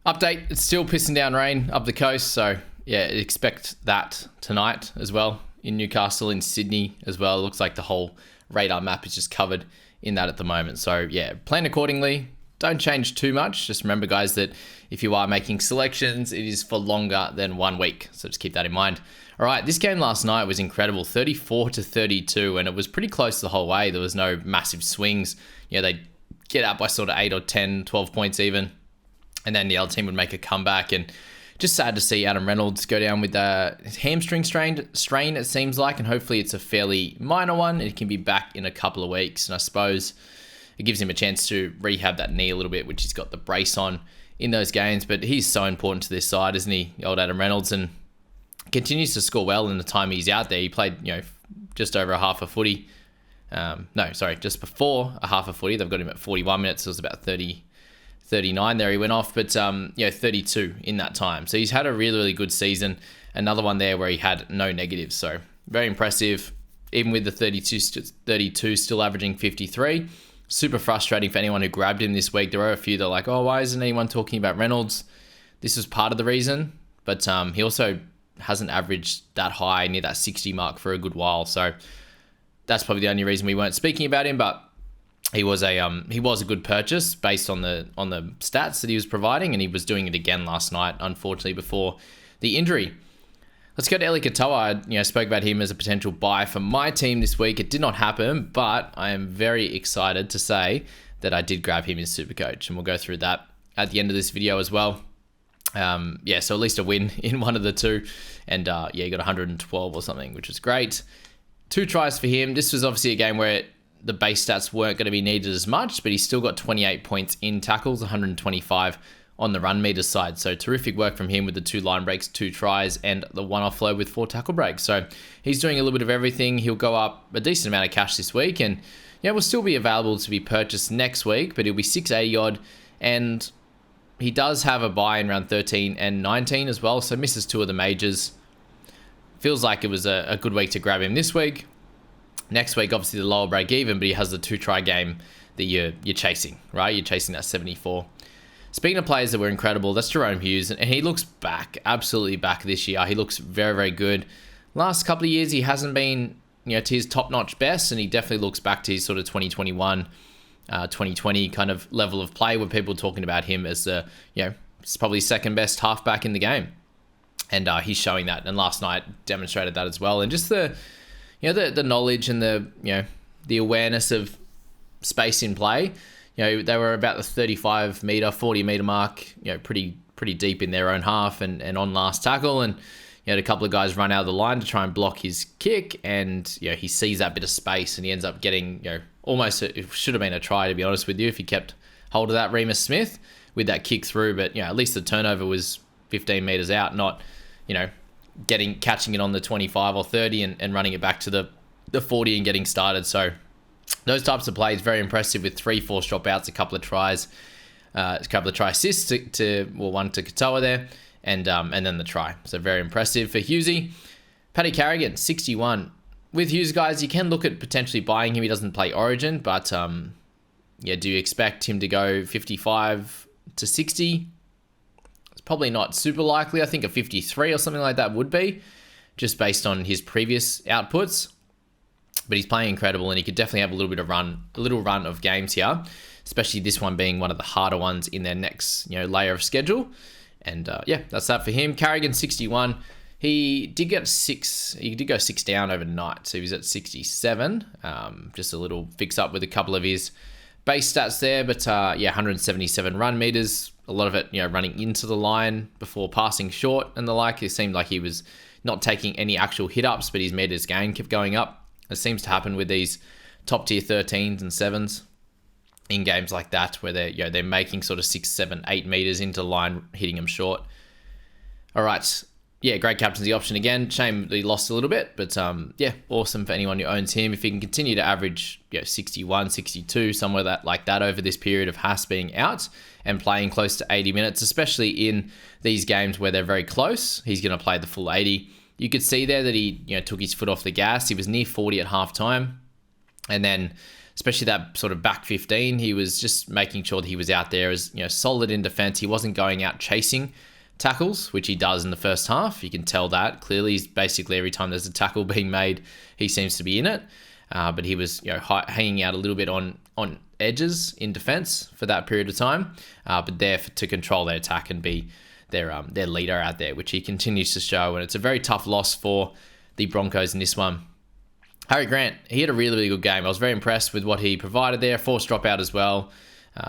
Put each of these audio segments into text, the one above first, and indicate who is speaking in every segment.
Speaker 1: Update, it's still pissing down rain up the coast, so yeah, expect that tonight as well in Newcastle, in Sydney as well. It looks like the whole radar map is just covered in that at the moment. So yeah, plan accordingly. Don't change too much. Just remember, guys, that if you are making selections, it is for longer than 1 week. So just keep that in mind. All right, this game last night was incredible, 34-32, and it was pretty close the whole way. There was no massive swings. You know, they'd get out by sort of 8 or 10, 12 points even, and then the other team would make a comeback. And just sad to see Adam Reynolds go down with a hamstring strain, it seems like, and hopefully it's a fairly minor one. It can be back in a couple of weeks, and I suppose it gives him a chance to rehab that knee a little bit, which he's got the brace on in those games. But he's so important to this side, isn't he, old Adam Reynolds, and continues to score well in the time he's out there. He played, just over a half a footy. Just before a half a footy. They've got him at 41 minutes. So it was about 39 there he went off, but 32 in that time. So he's had a really, really good season. Another one there where he had no negatives. So very impressive. Even with the 32 still averaging 53. Super frustrating for anyone who grabbed him this week. There were a few that are like, oh, why isn't anyone talking about Reynolds? This was part of the reason, but he also hasn't averaged that high, near that 60 mark for a good while. So that's probably the only reason we weren't speaking about him, but he was a good purchase based on the stats that he was providing, and he was doing it again last night, unfortunately, before the injury. Let's go to Ellie. I spoke about him as a potential buy for my team this week. It did not happen, but I am very excited to say that I did grab him in Supercoach, and we'll go through that at the end of this video as well. So at least a win in one of the two, and he got 112 or something, which was great. 2 tries for him. This was obviously a game where the base stats weren't going to be needed as much, but he still got 28 points in tackles, 125 on the run meter side. So terrific work from him with the 2 line breaks, 2 tries, and the 1 offload with 4 tackle breaks. So he's doing a little bit of everything. He'll go up a decent amount of cash this week, and will still be available to be purchased next week, but he'll be 680 odd, and he does have a buy in round 13 and 19 as well, so misses 2 of the majors. Feels like it was a good week to grab him this week. Next week, obviously the lower break even, but he has the 2-try game that you're chasing, right? You're chasing that 74. Speaking of players that were incredible, that's Jerome Hughes, and he looks back, absolutely back this year. He looks very, very good. Last couple of years, he hasn't been, to his top-notch best, and he definitely looks back to his sort of 2021, 2020 kind of level of play, where people are talking about him as the, it's probably second best halfback in the game. And he's showing that, and last night demonstrated that as well. And just the knowledge and the awareness of space in play. They were about the 35 meter, 40 meter mark, pretty deep in their own half and on last tackle. And had a couple of guys run out of the line to try and block his kick, and he sees that bit of space, and he ends up getting almost it should have been a try, to be honest with you, if he kept hold of that, Remus Smith, with that kick through. But at least the turnover was 15 meters out, not catching it on the 25 or 30 and running it back to the 40 and getting started. So those types of plays, very impressive, with 3 forced dropouts, a couple of tries, try assists one to Katoa there, and then the try. So very impressive for Hughesy. Paddy Carrigan, 61. With Hughes, guys, you can look at potentially buying him. He doesn't play Origin, but do you expect him to go 55 to 60? It's probably not super likely. I think a 53 or something like that would be, just based on his previous outputs. But he's playing incredible, and he could definitely have a little run of games here, especially this one being one of the harder ones in their next layer of schedule. And that's that for him. Carrigan, 61. He did get 6. He did go 6 down overnight, so he was at 67. Just a little fix up with a couple of his base stats there, but 177 run meters. A lot of it, running into the line before passing short and the like. It seemed like he was not taking any actual hit ups, but his meters gain kept going up. It seems to happen with these top tier 13s and 7s in games like that, where they're making sort of 6, 7, 8 meters into the line, hitting them short. All right. Great captaincy option again. Shame that he lost a little bit, but awesome for anyone who owns him. If he can continue to average 61, 62, somewhere like that over this period of Haas being out and playing close to 80 minutes, especially in these games where they're very close, he's going to play the full 80. You could see there that he took his foot off the gas. He was near 40 at halftime, and then especially that sort of back 15. He was just making sure that he was out there as, solid in defense. He wasn't going out chasing tackles, which he does in the first half. You can tell that clearly. He's basically every time there's a tackle being made, he seems to be in it. But he was, hanging out a little bit on edges in defense for that period of time, but there to control their attack and be their leader out there, which he continues to show. And it's a very tough loss for the Broncos in this one. Harry Grant, he had a really, really good game. I was very impressed with what he provided there. Forced dropout as well.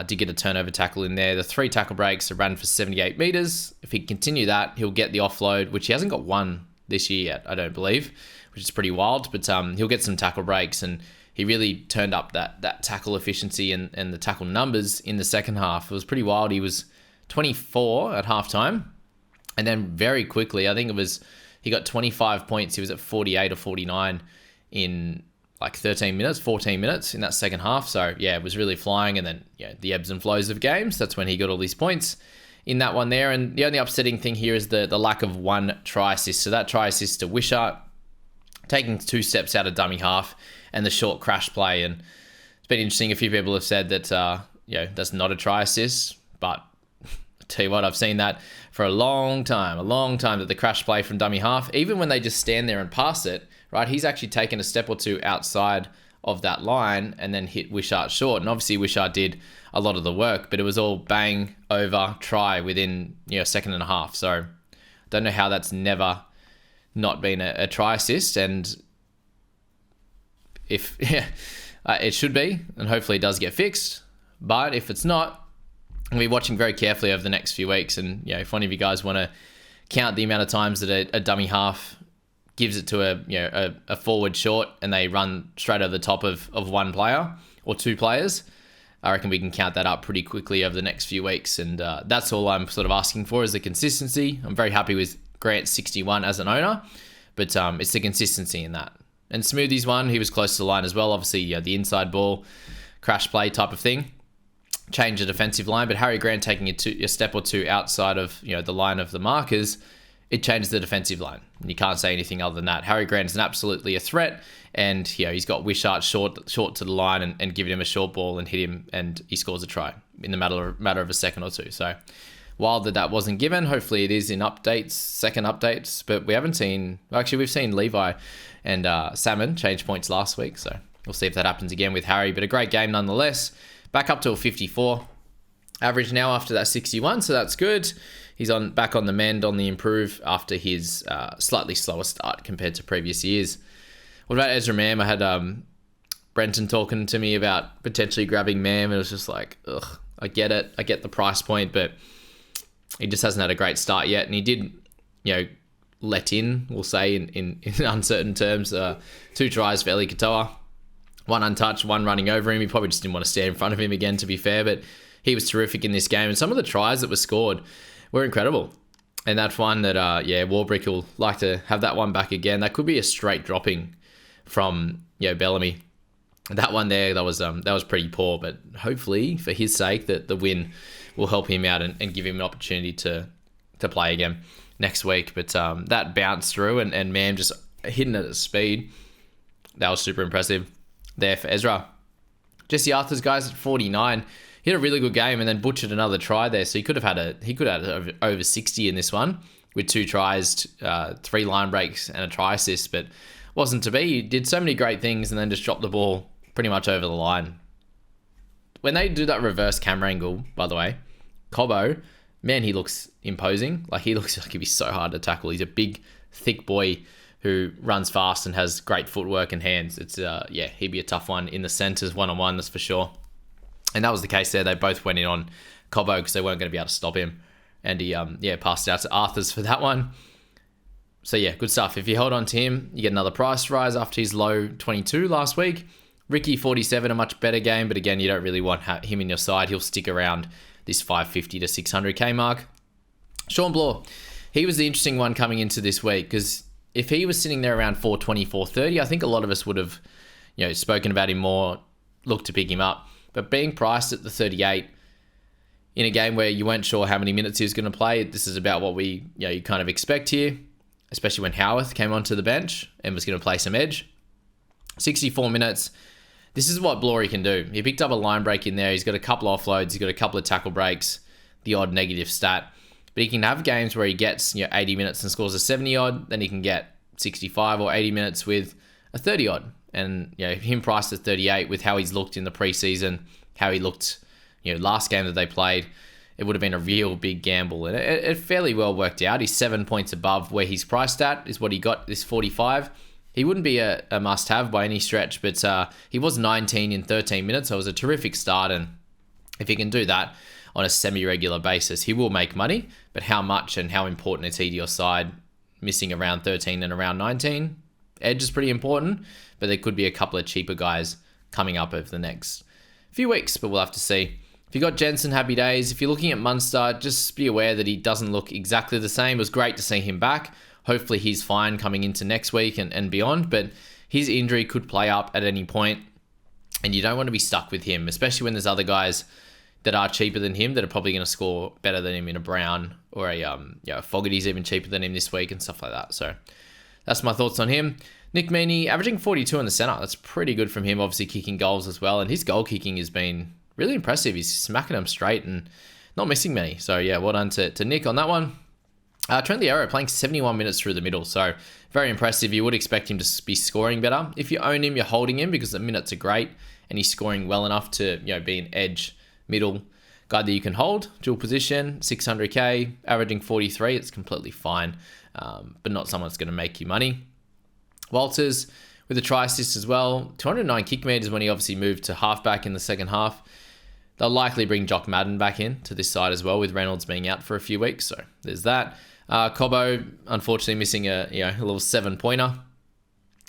Speaker 1: Did get a turnover tackle in there. The 3 tackle breaks, a run for 78 metres. If he can continue that, he'll get the offload, which he hasn't got one this year yet, I don't believe, which is pretty wild. But he'll get some tackle breaks, and he really turned up that tackle efficiency and the tackle numbers in the second half. It was pretty wild. He was 24 at halftime, and then very quickly, I think he got 25 points. He was at 48 or 49 in like 14 minutes in that second half. So yeah, it was really flying. And then the ebbs and flows of games, that's when he got all these points in that one there. And the only upsetting thing here is the lack of one try assist. So that try assist to Wishart, taking 2 steps out of dummy half, and the short crash play. And it's been interesting. A few people have said that that's not a try assist, but I tell you what, I've seen that for a long time that the crash play from dummy half, even when they just stand there and pass it, right? He's actually taken a step or two outside of that line and then hit Wishart short. And obviously Wishart did a lot of the work, but it was all bang over try within a second and a half. So I don't know how that's never not been a try assist. And if it should be, and hopefully it does get fixed. But if it's not, I'll be watching very carefully over the next few weeks. And if one of you guys want to count the amount of times that a dummy half gives it to a forward short and they run straight over the top of one player or 2 players, I reckon we can count that up pretty quickly over the next few weeks. And that's all I'm sort of asking for, is the consistency. I'm very happy with Grant 61 as an owner, but it's the consistency in that. And Smoothie's one, he was close to the line as well. Obviously, the inside ball, crash play type of thing, change the defensive line. But Harry Grant taking a step or 2 outside of the line of the markers, it changes the defensive line. And you can't say anything other than that. Harry Grant is absolutely a threat, and he's got Wishart short to the line and giving him a short ball and hit him, and he scores a try in the matter of a second or 2. So wild that wasn't given. Hopefully it is in second updates, but we haven't seen. Actually, we've seen Levi and Salmon change points last week, so we'll see if that happens again with Harry. But a great game nonetheless. Back up to a 54 average now after that 61, so that's good. He's back on the mend, on the improve after his slightly slower start compared to previous years. What about Ezra Mam? I had Brenton talking to me about potentially grabbing Mam, and it was just like, ugh, I get it. I get the price point, but he just hasn't had a great start yet. And he did, let in, we'll say in uncertain terms, 2 tries for Ellie Katoa. 1 untouched, 1 running over him. He probably just didn't want to stand in front of him again, to be fair, but he was terrific in this game. And some of the tries that were scored were incredible. And that's one that, Warbrick will like to have that one back again. That could be a straight dropping from, Bellamy. That one there, that was pretty poor, but hopefully for his sake that the win will help him out and give him an opportunity to play again next week. But that bounced through and man just hitting it at speed. That was super impressive there for Ezra. Jesse Arthur's guys at 49. He had a really good game and then butchered another try there. So he could have had over 60 in this one with 2 tries, 3 line breaks and a try assist, but wasn't to be. He did so many great things and then just dropped the ball pretty much over the line. When they do that reverse camera angle, by the way, Cobbo, man, he looks imposing. Like, he looks like he'd be so hard to tackle. He's a big, thick boy who runs fast and has great footwork and hands. It's he'd be a tough one in the centres, one-on-one, that's for sure. And that was the case there. They both went in on Cobbo because they weren't going to be able to stop him. And he passed it out to Arthurs for that one. So yeah, good stuff. If you hold on to him, you get another price rise after his low 22 last week. Riki 47, a much better game, but again, you don't really want him in your side. He'll stick around this 550 to 600k mark. Sean Bloor, he was the interesting one coming into this week, because if he was sitting there around 420, 430, I think a lot of us would have spoken about him more, looked to pick him up. But being priced at the 38 in a game where you weren't sure how many minutes he was going to play, this is about what you kind of expect here, especially when Howarth came onto the bench and was going to play some edge. 64 minutes. this is what Blory can do. He picked up a line break in there. He's got a couple of offloads. He's got a couple of tackle breaks, the odd negative stat. But he can have games where he gets 80 minutes and scores a 70 odd. Then he can get 65 or 80 minutes with a 30 odd. And him priced at 38 with how he's looked in the preseason, how he looked last game that they played, it would have been a real big gamble. And it fairly well worked out. He's 7 points above where he's priced at, is what he got, this 45. He wouldn't be a must-have by any stretch, but he was 19 in 13 minutes, so it was a terrific start. And if he can do that on a semi-regular basis, he will make money. But how much and how important is he to your side? Missing around 13 and around 19. Edge is pretty important, but there could be a couple of cheaper guys coming up over the next few weeks, but we'll have to see. If you got Jensen, happy days. If you're looking at Munster, just be aware that he doesn't look exactly the same. It was great to see him back. Hopefully he's fine coming into next week and beyond, but his injury could play up at any point, and you don't want to be stuck with him, especially when there's other guys that are cheaper than him that are probably going to score better than him in a Brown or a Fogarty's even cheaper than him this week and stuff like that. So that's my thoughts on him. Nick Meaney, averaging 42 in the centre. That's pretty good from him, obviously kicking goals as well. And his goal kicking has been really impressive. He's smacking them straight and not missing many. So, yeah, well done to Nick on that one. Trent Loiero playing 71 minutes through the middle. So, very impressive. You would expect him to be scoring better. If you own him, you're holding him because the minutes are great and he's scoring well enough to be an edge middle guy that you can hold. Dual position, 600k, averaging 43. It's completely fine, but not someone that's going to make you money. Walters with a try assist as well. 209 kick meters when he obviously moved to halfback in the second half. They'll likely bring Jock Madden back in to this side as well, with Reynolds being out for a few weeks. So there's that. Cobbo, unfortunately, missing a little 7-pointer.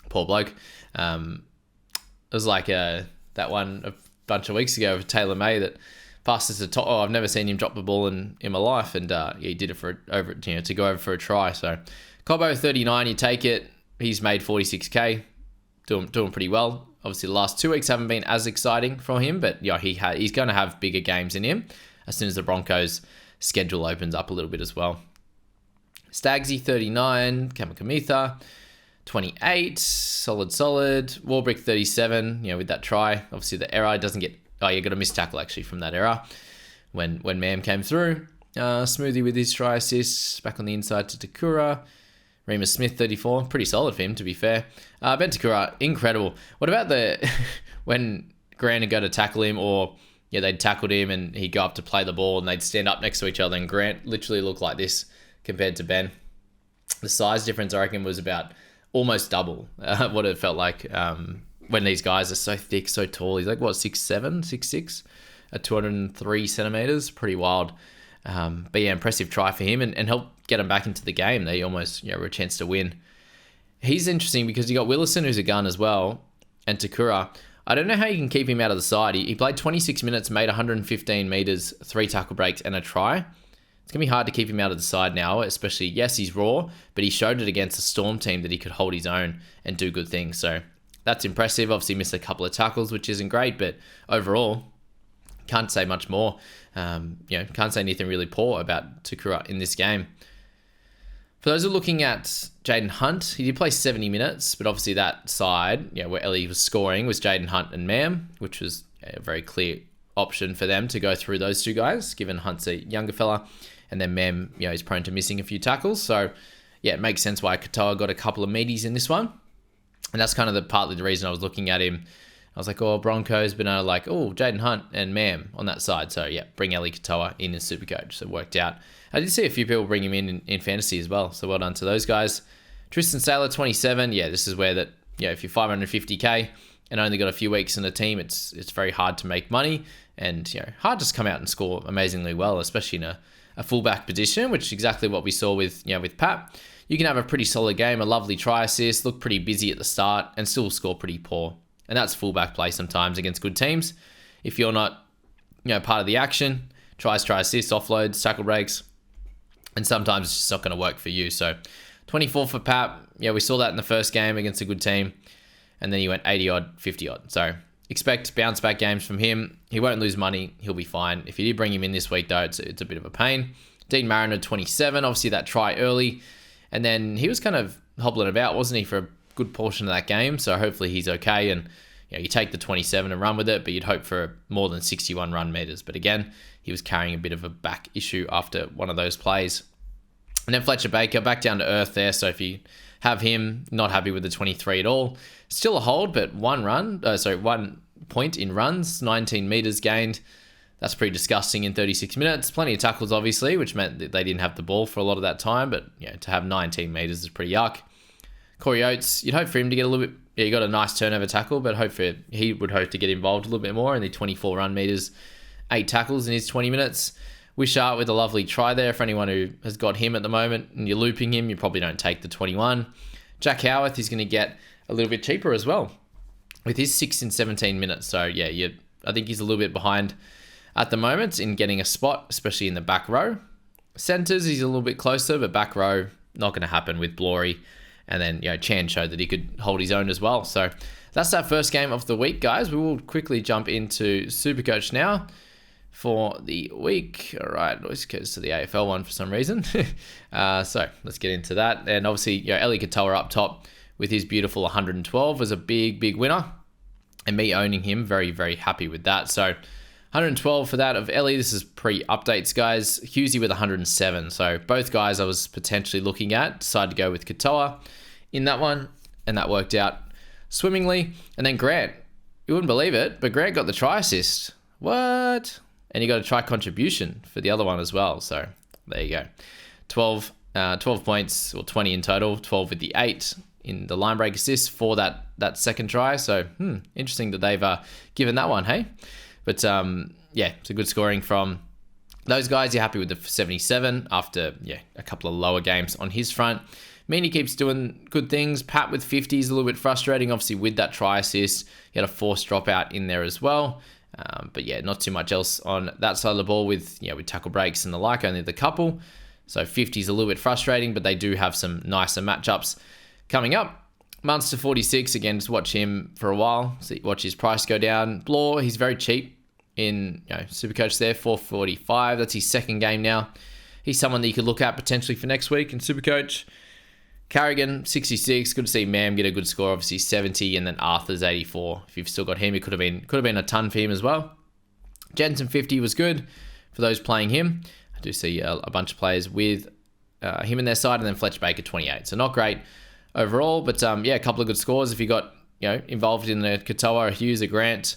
Speaker 1: Poor bloke. It was like that one a bunch of weeks ago with Taylor May that passed us a top. I've never seen him drop the ball in my life, and he did it to go over for a try. So Cobbo 39, you take it. He's made 46k, doing pretty well. Obviously, the last 2 weeks haven't been as exciting for him, but he's going to have bigger games in him as soon as the Broncos' schedule opens up a little bit as well. Stagsy 39, Kamikamitha 28, solid. Warbrick 37, with that try. Obviously, the error doesn't get. Oh, you got a missed tackle actually from that error when Mam came through. Smoothie with his try assists, back on the inside to Takura. Remus Smith, 34. Pretty solid for him, to be fair. Ben Takura, incredible. What about when Grant would go to tackle him, or they'd tackled him and he'd go up to play the ball and they'd stand up next to each other, and Grant literally looked like this compared to Ben. The size difference, I reckon, was about almost double what it felt like when these guys are so thick, so tall. He's like, 6'7", 6'6", at 203 centimeters. Pretty wild. But yeah, impressive try for him and help get him back into the game. They almost were a chance to win. He's interesting because you got Willison, who's a gun as well, and Takura. I don't know how you can keep him out of the side. He played 26 minutes, made 115 meters, 3 tackle breaks, and a try. It's going to be hard to keep him out of the side now, especially, yes, he's raw, but he showed it against a Storm team that he could hold his own and do good things. So that's impressive. Obviously missed a couple of tackles, which isn't great, but overall, can't say much more. Can't say anything really poor about Takura in this game. For those who are looking at Jaden Hunt, he did play 70 minutes, but obviously that side, where Ellie was scoring, was Jaden Hunt and Mam, which was a very clear option for them to go through those two guys, given Hunt's a younger fella, and then Mam, is prone to missing a few tackles. So, it makes sense why Katoa got a couple of meaties in this one. And that's kind of partly the reason I was looking at him. I was like, Broncos, but I like, Jaden Hunt and Mam on that side. So, bring Ellie Katoa in Supercoach. So, it worked out. I did see a few people bring him in fantasy as well. So, well done to those guys. Tristan Saylor, 27. Yeah, this is where that, if you're 550k and only got a few weeks in the team, it's very hard to make money and, hard to come out and score amazingly well, especially in a fullback position, which is exactly what we saw with Pat. You can have a pretty solid game, a lovely try assist, look pretty busy at the start and still score pretty poor. And that's fullback play sometimes against good teams. If you're not, part of the action, try assists, offloads, tackle breaks, and sometimes it's just not going to work for you. So 24 for Pat. We saw that in the first game against a good team. And then he went 80 odd, 50 odd. So expect bounce back games from him. He won't lose money. He'll be fine. If you did bring him in this week, though, it's a bit of a pain. Dean Mariner, 27. Obviously that try early. And then he was kind of hobbling about, wasn't he, for a good portion of that game. So hopefully he's okay and you take the 27 and run with it, but you'd hope for more than 61 run meters. But again, he was carrying a bit of a back issue after one of those plays. And then Fletcher Baker back down to earth there. So if you have him, not happy with the 23 at all. Still a hold, but 1 point in runs, 19 meters gained. That's pretty disgusting in 36 minutes. Plenty of tackles, obviously, which meant that they didn't have the ball for a lot of that time. But to have 19 meters is pretty yuck. Corey Oates, you'd hope for him to get a little bit. Yeah, he got a nice turnover tackle, but he would hope to get involved a little bit more in the 24 run meters, 8 tackles in his 20 minutes. Wishart with a lovely try there for anyone who has got him at the moment and you're looping him, you probably don't take the 21. Jack Howarth is going to get a little bit cheaper as well with his 6 in 17 minutes. So yeah, I think he's a little bit behind at the moment in getting a spot, especially in the back row. Centres, he's a little bit closer, but back row, not going to happen with Blory. And then, Chan showed that he could hold his own as well. So that's our first game of the week, guys. We will quickly jump into Supercoach now for the week. All right, always goes to the AFL one for some reason. So let's get into that. And obviously, Ellie Katoa up top with his beautiful 112 was a big, big winner. And me owning him, very, very happy with that. So 112 for that of Ellie. This is pre-updates, guys. Hughesy with 107. So both guys I was potentially looking at. Decided to go with Katoa in that one. And that worked out swimmingly. And then Grant. You wouldn't believe it, but Grant got the try assist. What? And he got a try contribution for the other one as well. So there you go. 12 points, or 20 in total. 12 with the 8 in the line break assist for that second try. So interesting that they've given that one, hey? But it's a good scoring from those guys. You're happy with the 77 after a couple of lower games on his front. Meany keeps doing good things. Pat with 50 is a little bit frustrating, obviously with that try assist. He had a forced dropout in there as well. But not too much else on that side of the ball with tackle breaks and the like, only the couple. So 50 is a little bit frustrating, but they do have some nicer matchups coming up. Munster 46, again, just watch him for a while. See, watch his price go down. Blore, he's very cheap in Supercoach there, 445. That's his second game now. He's someone that you could look at potentially for next week in Supercoach. Carrigan, 66. Good to see Mam get a good score, obviously 70, and then Arthur's 84. If you've still got him, it could have been a ton for him as well. Jensen 50 was good for those playing him. I do see a bunch of players with him in their side, and then Fletcher Baker 28. So not great overall, but a couple of good scores. If you got involved in the Katoa, a Hughes, a Grant,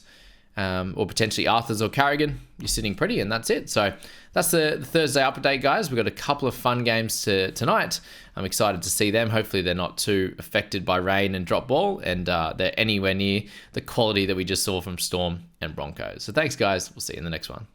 Speaker 1: or potentially Arthur's or Carrigan, you're sitting pretty, and that's it. So that's the Thursday update, guys. We've got a couple of fun games tonight. I'm excited to see them. Hopefully they're not too affected by rain and drop ball, and they're anywhere near the quality that we just saw from Storm and Broncos. So thanks, guys. We'll see you in the next one.